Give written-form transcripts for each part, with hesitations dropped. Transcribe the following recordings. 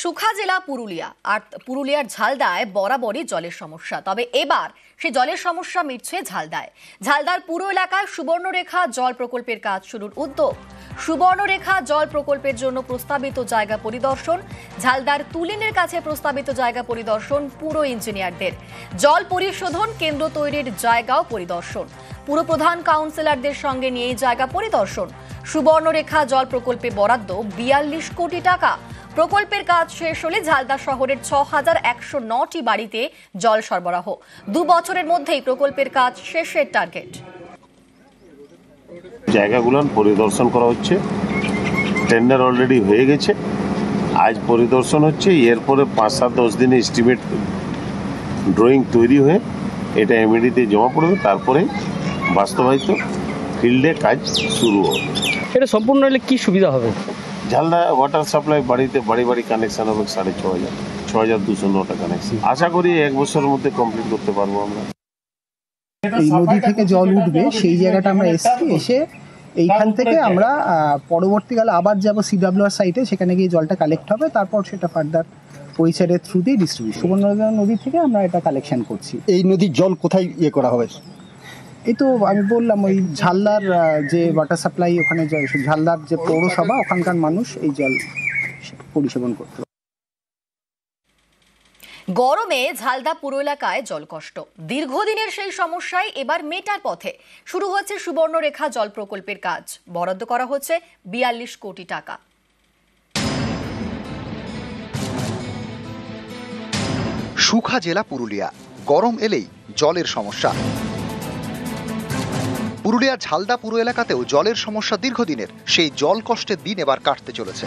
সুখা জেলা পুরুলিয়া আর পুরুলিয়ার ঝালদায় বরাবরই জলের সমস্যা। তবে এবার সেই জলের সমস্যা মিটছে ঝালদায়। ঝালদার পুরো এলাকায় সুবর্ণরেখা জল প্রকল্পের কাজ শুরুর উদ্যোগ। সুবর্ণরেখা জল প্রকল্পের জন্য প্রস্তাবিত জায়গা পরিদর্শন। ঝালদার তুলিনের কাছে প্রস্তাবিত জায়গা পরিদর্শন পুরো ইঞ্জিনিয়ারদের। জল পরিশোধন কেন্দ্র তৈরির জায়গাও পরিদর্শন। পুরপ্রধান কাউন্সিলরদের সঙ্গে নিয়ে জায়গা পরিদর্শন। সুবর্ণরেখা জল প্রকল্পে বরাদ্দ ৪২ কোটি টাকা। প্রকল্পের কাজ শেষ হলে ঝালদা শহরের ৬,১০৯টি বাড়িতে জল সরবরাহ। ২ বছরের মধ্যেই প্রকল্পের কাজ শেষের টার্গেট। জায়গাগুলো পরিদর্শন করা হচ্ছে, টেন্ডার অলরেডি হয়ে গেছে, আজ পরিদর্শন হচ্ছে। এরপরে ৫-৭-১০ দিনে এস্টিমেট ড্রয়িং তৈরি হয়ে এটা এমএডিতে জমা পড়বে, তারপরে বাস্তবায়িত ফিল্ডে কাজ শুরু হবে। এটা সম্পূর্ণ হলে কি সুবিধা হবে? ঝালদা ওয়াটার সাপ্লাই বাড়িতে বাড়ি কানেকশন হবে ৬,৫০০ কানেকশন। আশা করি ১ বছরের মধ্যে কমপ্লিট করতে পারবো আমরা। এই নদী থেকে জল উঠবে সেই জায়গাটা আমরা এসে এইখান থেকে আমরা পরবর্তীকালে আবার যাব সিডব্লিউআর সাইটে, সেখানে গিয়ে জলটা কালেক্ট হবে, তারপর সেটা ফার্দার পরিচারের থ্রু দিয়ে ডিস্ট্রিবিউশন। সুবর্ণরেখা নদী থেকে আমরা এটা কালেকশন করছি। এই নদীর জল কোথায় করা হবে? এই তো আমি বললাম, ওই ঝালদার যে ওয়াটার সাপ্লাই, ওখানে ঝালদার যে পৌরসভা, ওখানকার মানুষ এই জল পরিশোধন করতে পারে। গরমে ঝালদা পুরো এলাকায় জলকষ্ট। দীর্ঘদিনের সেই সমস্যায় এবার মেটার পথে শুরু হচ্ছে সুবর্ণরেখা জল প্রকল্পের কাজ। বরাদ্দ করা হচ্ছে ৪২ কোটি টাকা। সুখা জেলা পুরুলিয়া, গরম এলেই জলের সমস্যা। পুরুলিয়ার ঝালদা পুরো এলাকাতেও জলের সমস্যা দীর্ঘদিনের। সেই জল কষ্টের দিন এবার কাটতে চলেছে।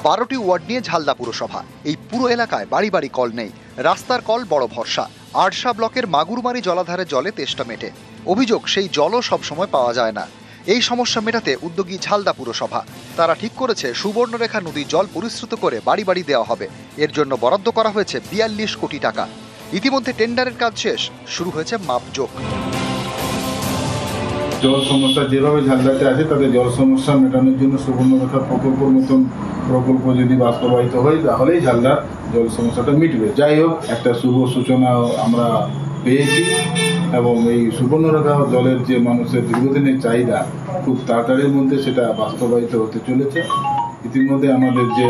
১২টি ওয়ার্ড নিয়ে ঝালদা পুরসভা। এই পুরো এলাকায় বাড়ি বাড়ি কল নেই, রাস্তার কল বড় ভরসা। আড়সা ব্লকের মাগুরমারি জলাধারের জলে তেষ্টা মেটে। অভিযোগ, সেই জলও সবসময় পাওয়া যায় না। এই সমস্যা মেটাতে উদ্যোগী ঝালদা পুরসভা। তারা ঠিক করেছে সুবর্ণরেখা নদীর জল পরিশ্রুত করে বাড়ি বাড়ি দেওয়া হবে। এর জন্য বরাদ্দ করা হয়েছে ৪২ কোটি টাকা। ইতিমধ্যে টেন্ডারের কাজ শেষ, শুরু হয়েছে মাপজোক। জল সমস্যা যেভাবে ঝালদাতে আছে, তাদের জল সমস্যা মেটানোর জন্য সুবর্ণরেখা প্রকল্পের মতন প্রকল্প যদি বাস্তবায়িত হয়, তাহলেই ঝালদার জল সমস্যাটা মিটবে। যাই হোক, একটা শুভ সূচনা আমরা পেয়েছি এবং এই সুবর্ণরেখা জলের যে মানুষের দীর্ঘদিনের চাহিদা, খুব তাড়াতাড়ির মধ্যে সেটা বাস্তবায়িত হতে চলেছে। ইতিমধ্যে আমাদের যে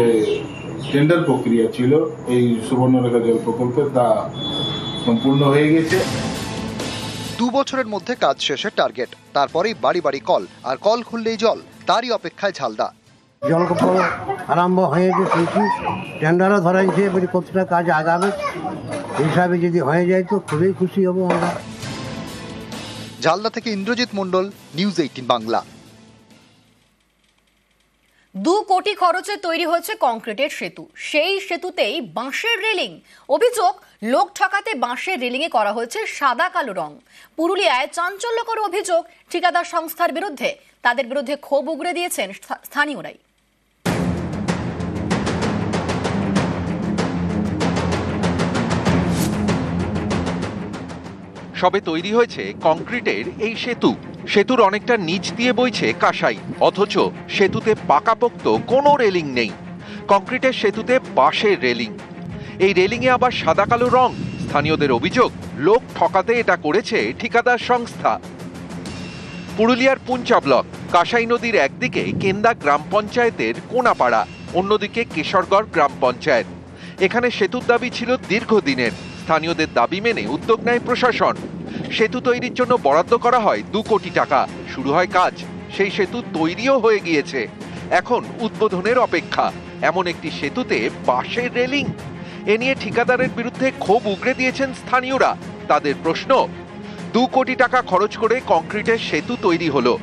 টেন্ডার প্রক্রিয়া ছিল এই সুবর্ণরেখা জল প্রকল্পে, তা সম্পূর্ণ হয়ে গেছে। ২ বছরের মধ্যে কাজ শেষের টার্গেট। তারপরেই বাড়ি বাড়ি কল, আর কল খুললেই জল। তারই অপেক্ষায় ঝালদা। জল আরম্ভ হয়ে গেছে, টেন্ডারও ধরা গেছে, কতটা কাজ আগাবে হিসাবে যদি হয়ে যায় তো খুবই খুশি হব আমরা। ঝালদা থেকে ইন্দ্রজিৎ মণ্ডল, নিউজ 18 বাংলা। ২ কোটি খরচে তৈরি হয়েছে কংক্রিটের সেতু। সেই সেতুতেই বাঁশের রেলিং। অভিযোগ, লোক ঠকাতে বাঁশের রেলিংয়ে করা হয়েছে সাদা কালো রং। পুরুলিয়ায় চাঞ্চল্যকর অভিযোগ ঠিকাদার সংস্থার বিরুদ্ধে। তাদের বিরুদ্ধে ক্ষোভ উগরে দিয়েছেন স্থানীয়রাই। সবে তৈরি হয়েছে কংক্রিটের এই সেতু। সেতুর অনেকটা নিচ দিয়ে বইছে কাঁসাই, অথচ সেতুতে পাকাপোক্ত কোনো রেলিং নেই। কংক্রিটের সেতুতে বাঁশের রেলিং। এই রেলিংয়ে আবার সাদা কালো রং। স্থানীয়দের অভিযোগ, লোক ঠকাতে এটা করেছে ঠিকাদার সংস্থা। পুরুলিয়ার পুঞ্চা ব্লক, কাঁসাই নদীর একদিকে কেন্দা গ্রাম পঞ্চায়েতের কোনাপাড়া, অন্যদিকে কেশরগড় গ্রাম পঞ্চায়েত। এখানে সেতুর দাবি ছিল দীর্ঘদিনের। স্থানীয়দের দাবি মেনে উদ্যোগ নেয় প্রশাসন। সেতু তৈরির জন্য বরাদ্দ করা হয় ২ কোটি টাকা। শুরু হয় কাজ। সেই সেতু তৈরিও হয়ে গিয়েছে। এখন উদ্বোধনের অপেক্ষা। এমন একটি সেতুতে বাঁশের রেলিং। এ নিয়ে ঠিকাদারের বিরুদ্ধে ক্ষোভ উগরে দিয়েছেন স্থানীয়রা। তাদের প্রশ্ন, ২ কোটি টাকা খরচ করে কংক্রিটের সেতু তৈরি হলো,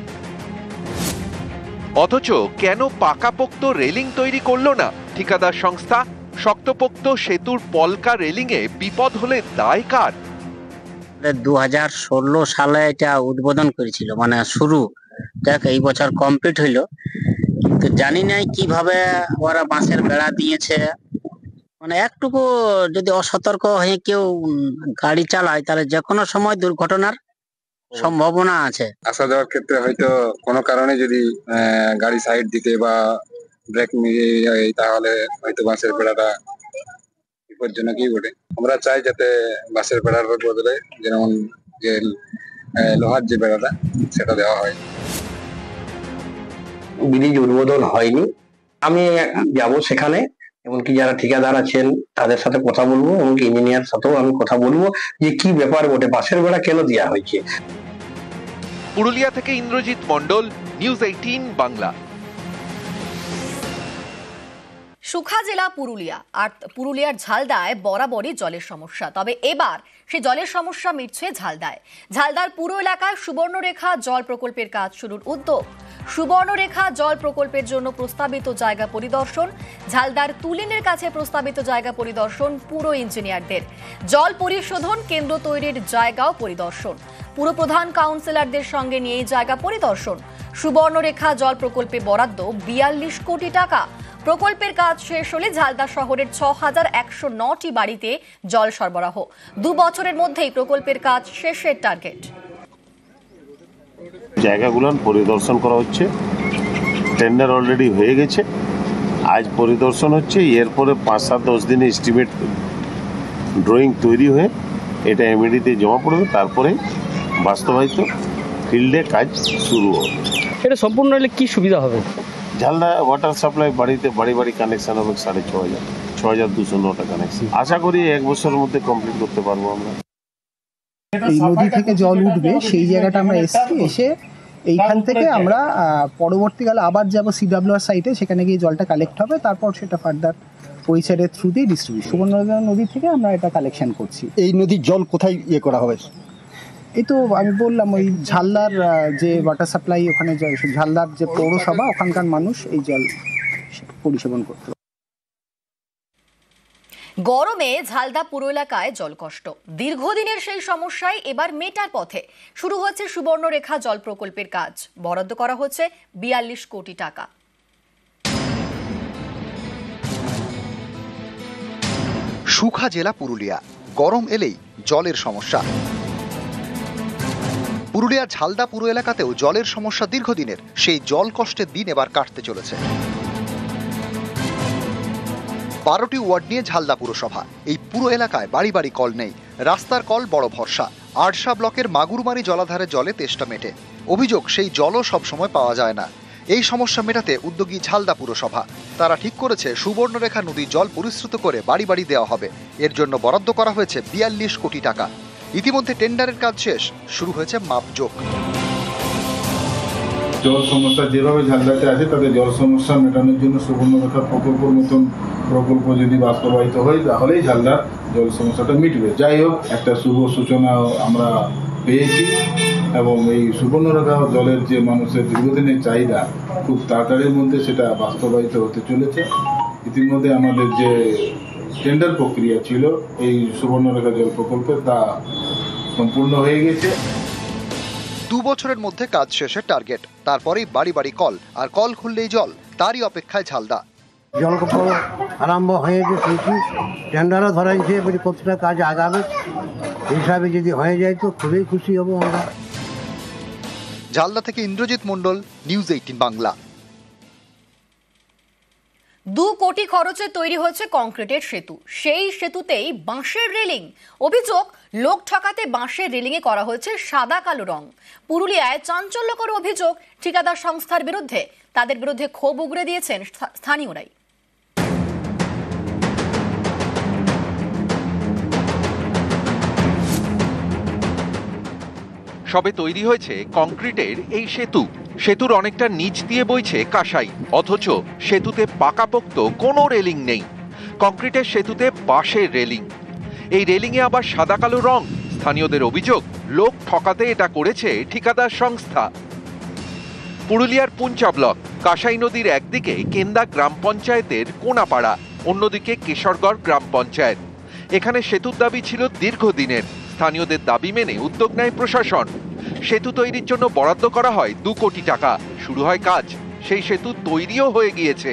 অথচ কেন পাকাপোক্ত রেলিং তৈরি করলো না ঠিকাদার সংস্থা? শক্তপোক্ত সেতুর পলকা রেলিংয়ে বিপদ হলে দায় কার? ২০১৬ সালে এটা উদ্বোধন করেছিল, মানে শুরু। দেখ, এই বছর কমপ্লিট হইলো, কিন্তু জানি নাই কিভাবে ওরা বাঁশের বেড়া দিয়েছে। মানে একটুকু যদি অসতর্ক হয়ে কেউ গাড়ি চালায়, তাহলে যে কোনো সময় দুর্ঘটনার সম্ভাবনা আছে। আসা যাওয়ার ক্ষেত্রে হয়তো কোনো কারণে যদি গাড়ি সাইড দিতে বা ব্রেক মিলিয়ে যায় তাহলে হয়তো বাঁশের বেড়াটা বিপজ্জনকই বটে। আমরা চাই যাতে বাঁশের বেড়ার বদলে যেমন যে লোহার যে বেড়াটা সেটা দেওয়া হয়। ব্রিজ উদ্বোধন হয়নি, আমি যাব সেখানে, এমনকি যারা ঠিকাদার আছেন তাদের সাথে কথা বলবো, এমনকি ইঞ্জিনিয়ার সাথেও আমি কথা বলবো যে কি ব্যাপার বটে, বাঁশের বেড়া কেন দেওয়া হয়েছে। পুরুলিয়া থেকে ইন্দ্রজিৎ মণ্ডল, নিউজ 18 বাংলা। সুখা জেলা পুরুলিয়া, আর পুরুলিয়ার ঝালদায় বরাবরই জলের সমস্যা। তবে এবার সেই জলের সমস্যা মিটছে ঝালদায়। ঝালদার পুরো এলাকায় সুবর্ণরেখা জল প্রকল্পের কাজ শুরুর উদ্যোগ। সুবর্ণরেখা জল প্রকল্পের জন্য প্রস্তাবিত জায়গা পরিদর্শন, ঝালদার তুলিনের কাছে প্রস্তাবিত জায়গা পরিদর্শন পুরো ইঞ্জিনিয়ারদের। জল পরিশোধন কেন্দ্র তৈরির জায়গাও পরিদর্শন, পুরো প্রধান কাউন্সিলরদের সঙ্গে নিয়ে জায়গা পরিদর্শন। সুবর্ণরেখা জল প্রকল্পে বরাদ্দ 42 কোটি টাকা। প্রকল্পের কাজ শেষ হলে ঝালদা শহরের 6109টি বাড়িতে জল সরবরাহ। 2 বছরের মধ্যেই প্রকল্পের কাজ শেষের টার্গেট। জায়গাগুলো পরিদর্শন করা হচ্ছে, টেন্ডার অলরেডি হয়ে গেছে, আজ পরিদর্শন হচ্ছে। এরপরে 5-7-10 দিনে এস্টিমেট ড্রয়িং তৈরি হয়ে এটা এমইডিতে জমা পড়বে, তারপরে বাস্তবায়িত ফিল্ডে কাজ শুরু হবে। এটা সম্পূর্ণ হলে কি সুবিধা হবে? ঝালদা ওয়াটার সাপ্লাই বাড়িতে বাড়ি কানেকশন হবে 6209টা কানেকশন। আশা করি 1 বছরের মধ্যে কমপ্লিট করতে পারবো আমরা। এই নদী থেকে জল উঠবে সেই জায়গাটা আমরা এসে এইখান থেকে আমরা পরবর্তীকালে আবার যাব সিডব্লিউআর সাইটে, সেখানে গিয়ে জলটা কালেক্ট হবে, তারপর সেটা ফার্দার পরিচারের থ্রু দিয়ে ডিস্ট্রিবিউট। সুবর্ণরেখা নদী থেকে আমরা এটা কালেকশন করছি। এই নদীর জল কোথায় করা হবে? এই তো আমি বললাম, ওই ঝালদার যে ওয়াটার সাপ্লাই, ওখানে ঝালদার যে পৌরসভা, ওখানকার মানুষ এই জল পরিশোধন করতে। গরমে ঝালদা পুরো এলাকায় জলকষ্ট। দীর্ঘদিনের সেই সমস্যায় এবার মেটার পথে শুরু হচ্ছে সুবর্ণরেখা জল প্রকল্পের কাজ। বরাদ্দ করা হচ্ছে 42 কোটি টাকা। সুখা জেলা পুরুলিয়া, গরম এলেই জলের সমস্যা। পুরুলিয়ার ঝালদা পুরো এলাকাতেও জলের সমস্যা দীর্ঘদিনের। সেই জল কষ্টের দিন এবার কাটতে চলেছে। 12টি ওয়ার্ড নিয়ে ঝালদা পুরসভা। এই পুরো এলাকায় বাড়ি বাড়ি কল নেই, রাস্তার কল বড় ভরসা। আড়শা ব্লকের মাগুরমারি জলাধারের জলে তেষ্টা মেটে। অভিযোগ, সেই জলও সবসময় পাওয়া যায় না। এই সমস্যা মেটাতে উদ্যোগী ঝালদা পুরসভা। তারা ঠিক করেছে সুবর্ণরেখা নদীর জল পরিশ্রুত করে বাড়ি বাড়ি দেওয়া হবে। এর জন্য বরাদ্দ করা হয়েছে 42 কোটি টাকা। ইতিমধ্যে টেন্ডারের কাজ শেষ, শুরু হয়েছে মাপজোক। জল সমস্যা যেভাবে ঝালদাতে আছে, তাদের জল সমস্যা মেটানোর জন্য সুবর্ণরেখা প্রকল্পের মতন প্রকল্প যদি বাস্তবায়িত হয় তাহলেই ঝালদার জল সমস্যাটা মিটবে। যাই হোক, একটা শুভ সূচনা আমরা পেয়েছি এবং এই সুবর্ণরেখা জলের যে মানুষের দীর্ঘদিনের চাহিদা, খুব তাড়াতাড়ির মধ্যে সেটা বাস্তবায়িত হতে চলেছে। ইতিমধ্যে আমাদের যে টেন্ডার প্রক্রিয়া ছিল এই সুবর্ণরেখা জল প্রকল্পের, তা সম্পূর্ণ হয়ে গেছে। 2 বছরের মধ্যে কাজ শেষের টার্গেট। তারপরেই বাড়ি বাড়ি কল, আর কল খুললেই জল। তারই অপেক্ষায় ঝালদা। জল আরম্ভ হয়েছে, শুনছি টেন্ডারও ধরাইছে, কতটা কাজ আগাবে হিসাবে যদি হয়ে যায় তো খুবই খুশি হব আমরা। ঝালদা থেকে ইন্দ্রজিৎ মণ্ডল, নিউজ 18 বাংলা। 2 কোটি খরচে তৈরি হচ্ছে কংক্রিটের সেতু। সেই সেতুতেই বাঁশের রেলিং। অভিযোগ, লোক ঠকাতে বাঁশের রেলিংয়ে করা হয়েছে সাদা কালো রং। পুরুলিয়ায় চাঞ্চল্যকর অভিযোগ ঠিকাদার সংস্থার বিরুদ্ধে। তাদের বিরুদ্ধে ক্ষোভ উগরে দিয়েছেন স্থানীয়রাই। সবে তৈরি হয়েছে কংক্রিটের এই সেতু। সেতুর অনেকটা নিচ দিয়ে বইছে কাঁসাই, অথচ সেতুতে পাকাপোক্ত কোনো রেলিং নেই। কংক্রিটের সেতুতে বাঁশের রেলিং। এই রেলিংয়ে আবার সাদা কালো রং। স্থানীয়দের অভিযোগ, লোক ঠকাতে এটা করেছে ঠিকাদার সংস্থা। পুরুলিয়ার পুঞ্চা ব্লক, কাঁসাই নদীর একদিকে কেন্দা গ্রাম পঞ্চায়েতের কোনাপাড়া, অন্যদিকে কেশরগড় গ্রাম পঞ্চায়েত। এখানে সেতুর দাবি ছিল দীর্ঘদিনের। স্থানীয়দের দাবি মেনে উদ্যোগ নেয় প্রশাসন। সেতু তৈরির জন্য বরাদ্দ করা হয় 2 কোটি টাকা। শুরু হয় কাজ। সেই সেতু তৈরিও হয়ে গিয়েছে,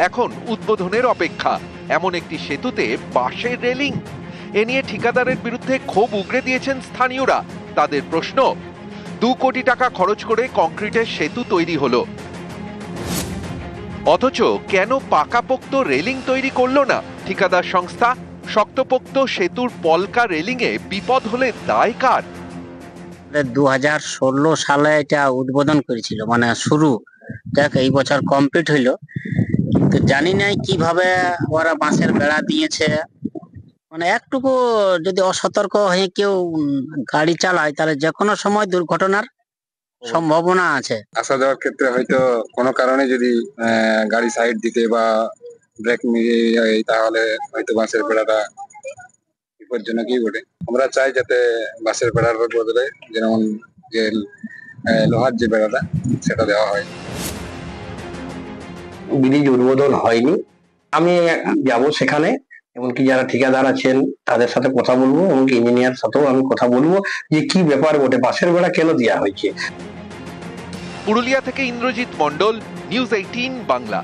এখন উদ্বোধনের অপেক্ষা। এমন একটি সেতুতে বাঁশের রেলিং। এ নিয়ে ঠিকাদারের বিরুদ্ধে ক্ষোভ উগরে দিয়েছেন স্থানীয়রা। তাদের প্রশ্ন, 2 কোটি টাকা খরচ করে কংক্রিটের সেতু তৈরি হলো, অথচ কেন পাকাপোক্ত রেলিং তৈরি করলো না ঠিকাদার সংস্থা? শক্তপোক্ত সেতুর পলকা রেলিংয়ে বিপদ হলে দায় কার? 2016 সালে এটা উদ্বোধন করেছিল, মানে শুরু দেখ এই বছর কমপ্লিট হইলো, কিন্তু জানি নাই কিভাবে ওরা বাঁশের বেড়া দিয়েছে। মানে একটুকু যদি অসতর্ক হয়ে কেউ গাড়ি চালায় তাহলে যে কোনো সময় দুর্ঘটনার সম্ভাবনা আছে। আসা যাওয়ার ক্ষেত্রে হয়তো কোনো কারণে যদি গাড়ি সাইড দিতে বা ব্রেক মিলিয়ে যায়, তাহলে হয়তো বাঁশের বেড়াটা বিপজ্জনকই বটে। আমরা চাই যাতে বাঁশের বেড়ার বদলে যেমন যে লোহার যে বেড়াটা সেটা দেওয়া হয়। ব্রিজ উদ্বোধন হয়নি, আমি যাব সেখানে, এমনকি যারা ঠিকাদার আছেন তাদের সাথে কথা বলবো, এমনকি ইঞ্জিনিয়ার সাথেও আমি কথা বলবো যে কি ব্যাপার বটে, বাঁশের বেড়া কেন দেওয়া হয়েছে। পুরুলিয়া থেকে ইন্দ্রজিৎ মণ্ডল, নিউজ 18 বাংলা।